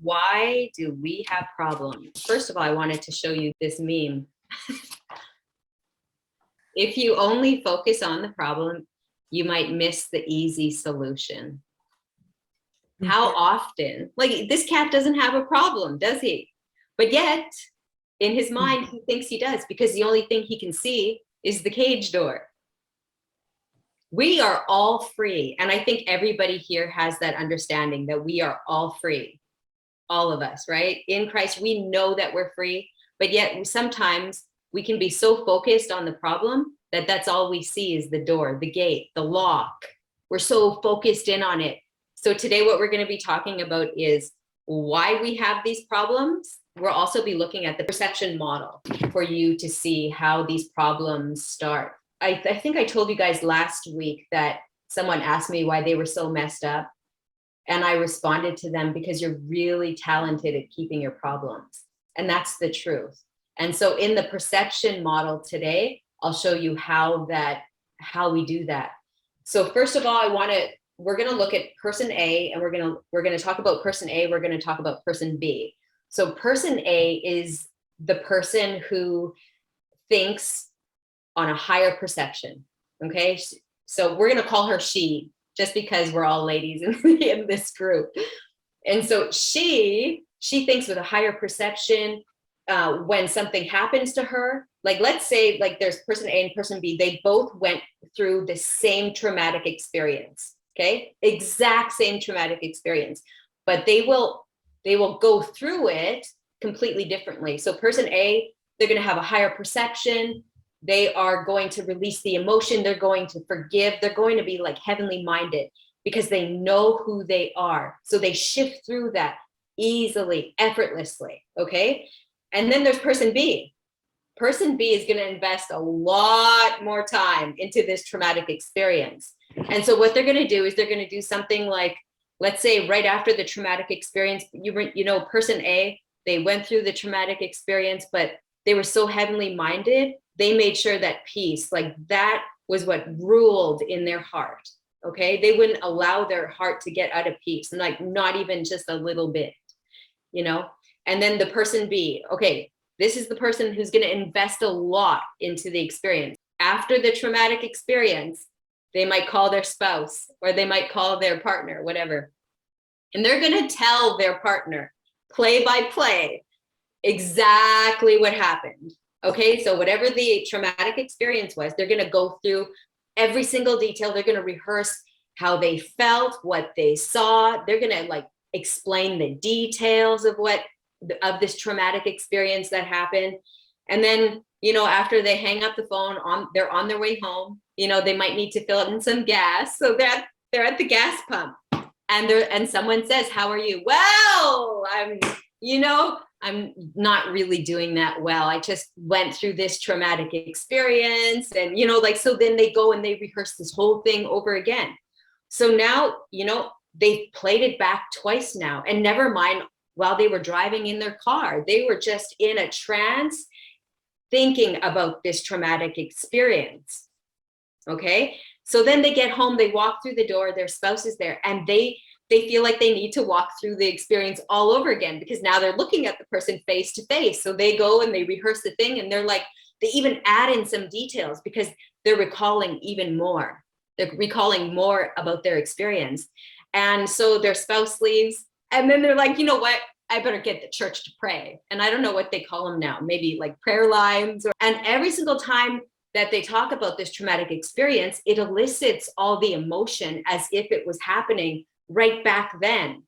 Why do we have problems? First of all, I wanted to show you this meme. If you only focus on the problem, you might miss the easy solution. How often, like, this cat doesn't have a problem, does he? But yet, in his mind, he thinks he does, because the only thing he can see is the cage door. We are all free. And I think everybody here has that understanding that we are all free. All of us, right? In Christ, we know that we're free, but yet sometimes we can be so focused on the problem that that's all we see is the door, the gate, the lock. We're so focused in on it. So today what we're going to be talking about is why we have these problems. We'll also be looking at the perception model for you to see how these problems start. I think I told you guys last week that someone asked me why they were so messed up. And I responded to them, because you're really talented at keeping your problems. And that's the truth. And so in the perception model today, I'll show you how we do that. So first of all, we're going to look at person A, and we're going to talk about person A. We're going to talk about person B. So person A is the person who thinks on a higher perception. Okay. So we're going to call her she, just because we're all ladies in this group. And so she thinks with a higher perception when something happens to her. Like, let's say, like, there's person A and person B, they both went through the same traumatic experience, okay? Exact same traumatic experience, but they will go through it completely differently. So person A, they're gonna have a higher perception. They are going to release the emotion. They're going to forgive. They're going to be like heavenly minded, because they know who they are. So they shift through that easily, effortlessly, okay? And then there's person B. Person B is going to invest a lot more time into this traumatic experience. And so what they're going to do is they're going to do something like, let's say right after the traumatic experience, you know, person A, they went through the traumatic experience, but they were so heavenly minded, they made sure that peace, like, that was what ruled in their heart. Okay. They wouldn't allow their heart to get out of peace, and like, not even just a little bit, you know? And then the person B, okay, this is the person who's going to invest a lot into the experience. After the traumatic experience, they might call their spouse, or they might call their partner, whatever. And they're going to tell their partner play by play exactly what happened. Okay, so whatever the traumatic experience was, they're going to go through every single detail. They're going to rehearse how they felt, what they saw. They're going to like explain the details of this traumatic experience that happened. And then, you know, after they hang up the phone, they're on their way home. You know, they might need to fill in some gas, so they're at the gas pump, and someone says, "How are you?" "Well, I'm not really doing that well. I just went through this traumatic experience." And, you know, like, so then they go and they rehearse this whole thing over again. So now, you know, they've played it back twice now, and never mind while they were driving in their car, they were just in a trance thinking about this traumatic experience. Okay. So then they get home, they walk through the door, their spouse is there, and they feel like they need to walk through the experience all over again, because now they're looking at the person face to face. So they go and they rehearse the thing, and they're like, they even add in some details because they're recalling even more. They're recalling more about their experience. And so their spouse leaves, and then they're like, you know what? I better get the church to pray. And I don't know what they call them now, maybe like prayer lines. And every single time that they talk about this traumatic experience, it elicits all the emotion as if it was happening right back then.